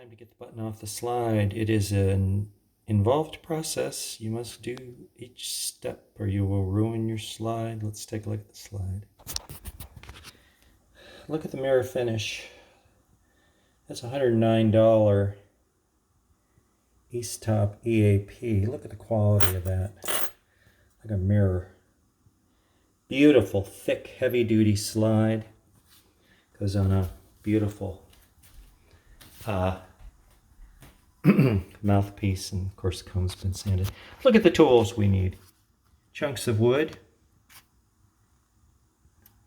Time to get the button off the slide. It is an involved process. You must do each step or you will ruin your slide. Let's take a look at the slide. Look at the mirror finish. That's a $109 EASTTOP EAP. Look at the quality of that. Like a mirror. Beautiful, thick, heavy-duty slide. Goes on a beautiful mouthpiece, and of course the comb's been sanded. Look at the tools we need. Chunks of wood,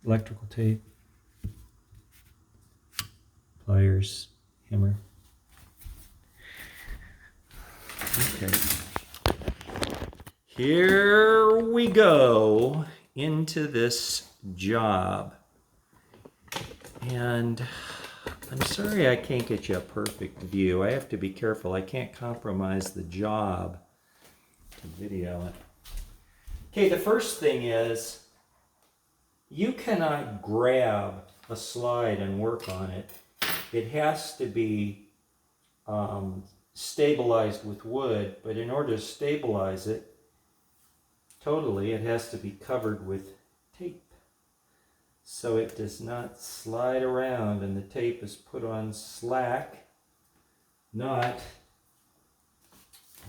electrical tape, pliers, hammer. Okay. Here we go into this job. And I'm sorry I can't get you a perfect view. I have to be careful. I can't compromise the job to video it. Okay, the first thing is you cannot grab a slide and work on it. It has to be stabilized with wood, but in order to stabilize it totally, it has to be covered with tape, so it does not slide around, and the tape is put on slack, not.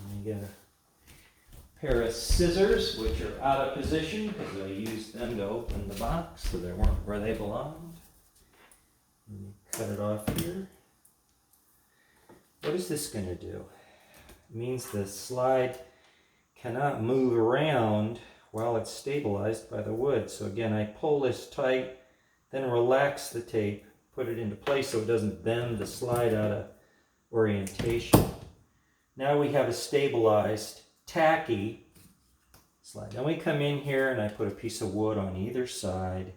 Let me get a pair of scissors, which are out of position because I used them to open the box, so they weren't where they belonged. Let me cut it off here. What is this going to do? It means the slide cannot move around while it's stabilized by the wood. So again, I pull this tight, then relax the tape, put it into place so it doesn't bend the slide out of orientation. Now we have a stabilized, tacky slide. Then we come in here and I put a piece of wood on either side,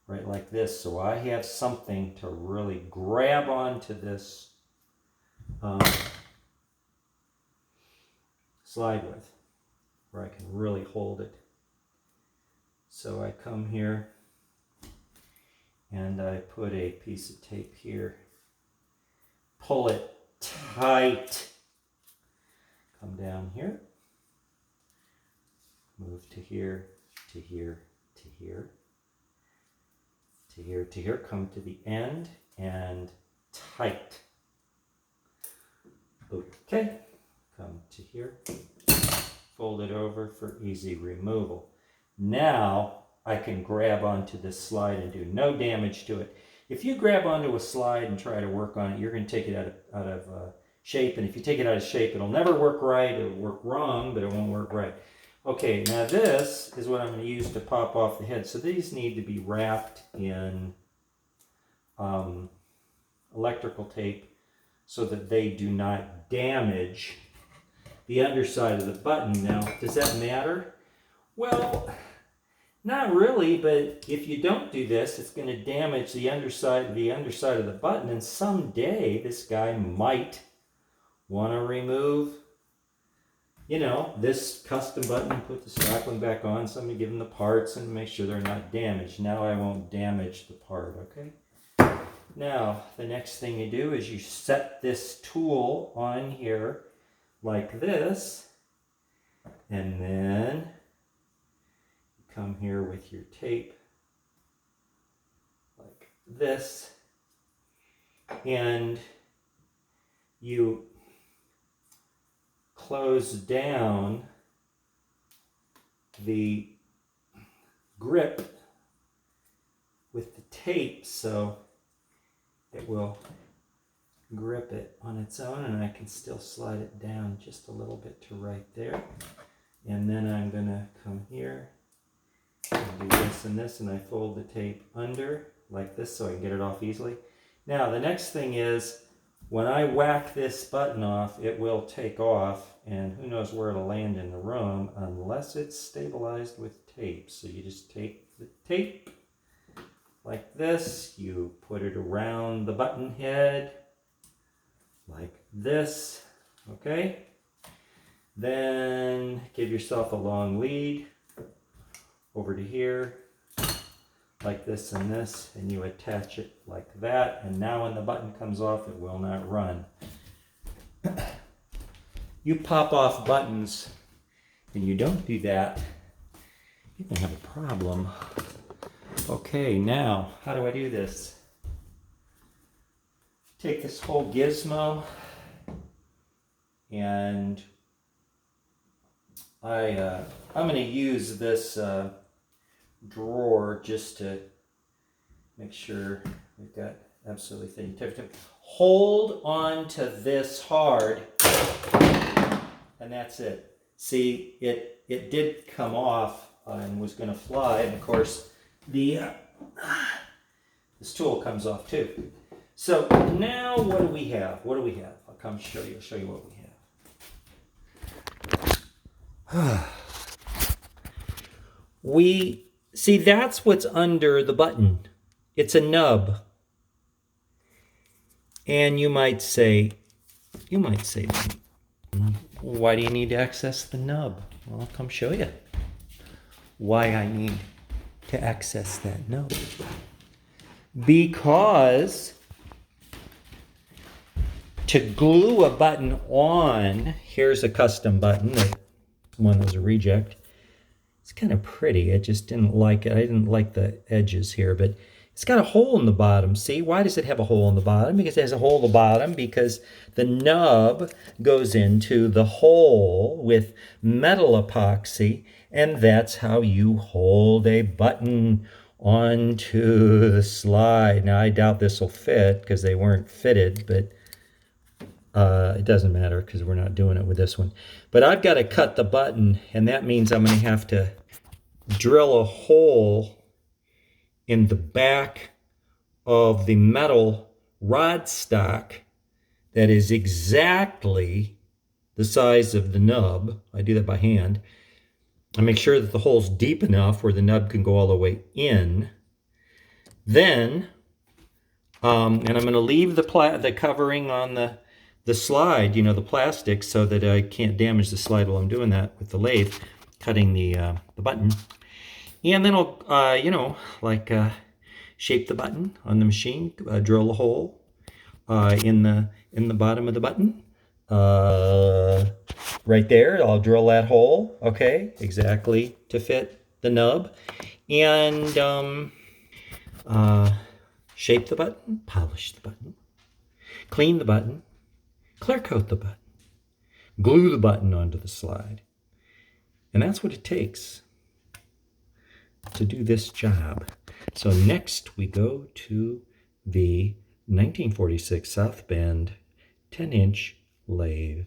right like this, so I have something to really grab onto this slide with, where I can really hold it. So I come here and I put a piece of tape here, pull it tight, come down here, move to here, to here, to here, to here, to here, come to the end and tight. Okay, come to here, fold it over for easy removal. Now I can grab onto this slide and do no damage to it. If you grab onto a slide and try to work on it, you're going to take it out of shape, and if you take it out of shape, it'll never work right. It'll work wrong, but it won't work right. Okay, now this is what I'm going to use to pop off the head. So these need to be wrapped in electrical tape so that they do not damage the underside of the button. Now, does that matter? Well, not really, but if you don't do this, it's going to damage the underside of the button, and someday this guy might want to remove, you know, this custom button and put the stock one back on. So I'm going to give them the parts and make sure they're not damaged. Now I won't damage the part, okay? Now, the next thing you do is you set this tool on here like this, and then you come here with your tape like this, and you close down the grip with the tape so it will grip it on its own, and I can still slide it down just a little bit to right there. And then I'm going to come here and do this and this, and I fold the tape under like this so I can get it off easily. Now the next thing is, when I whack this button off, it will take off, and who knows where it'll land in the room unless it's stabilized with tape. So you just take the tape like this, you put it around the button head like this, okay? Then give yourself a long lead over to here, like this, and you attach it like that, and now when the button comes off, it will not run. You pop off buttons and you don't do that, you're gonna have a problem. Okay, now, how do I do this? Take this whole gizmo, and I'm gonna use this drawer just to make sure we've got absolutely thin. Hold on to this hard, and that's it. See, it did come off and was going to fly, and of course this tool comes off too. So now what do we have? What do we have? I'll come show you. I'll show you what we have. See, that's what's under the button. It's a nub. And you might say, why do you need to access the nub? Well, I'll come show you why I need to access that nub. Because to glue a button on, here's a custom button, one was a reject. It's kind of pretty. I just didn't like it. I didn't like the edges here, but it's got a hole in the bottom. See, why does it have a hole in the bottom? Because it has a hole in the bottom because the nub goes into the hole with metal epoxy, and that's how you hold a button onto the slide. Now, I doubt this will fit because they weren't fitted, but it doesn't matter because we're not doing it with this one. But I've got to cut the button, and that means I'm going to have to drill a hole in the back of the metal rod stock that is exactly the size of the nub. I do that by hand. I make sure that the hole's deep enough where the nub can go all the way in. Then, and I'm going to leave the covering on the slide, you know, the plastic, so that I can't damage the slide while I'm doing that with the lathe, cutting the button. And then I'll, you know, like shape the button on the machine, drill a hole in the bottom of the button. Right there, I'll drill that hole, okay, exactly to fit the nub. And shape the button, polish the button, clean the button, clear coat the button, glue the button onto the slide. And that's what it takes to do this job. So next we go to the 1946 South Bend 10-inch lathe.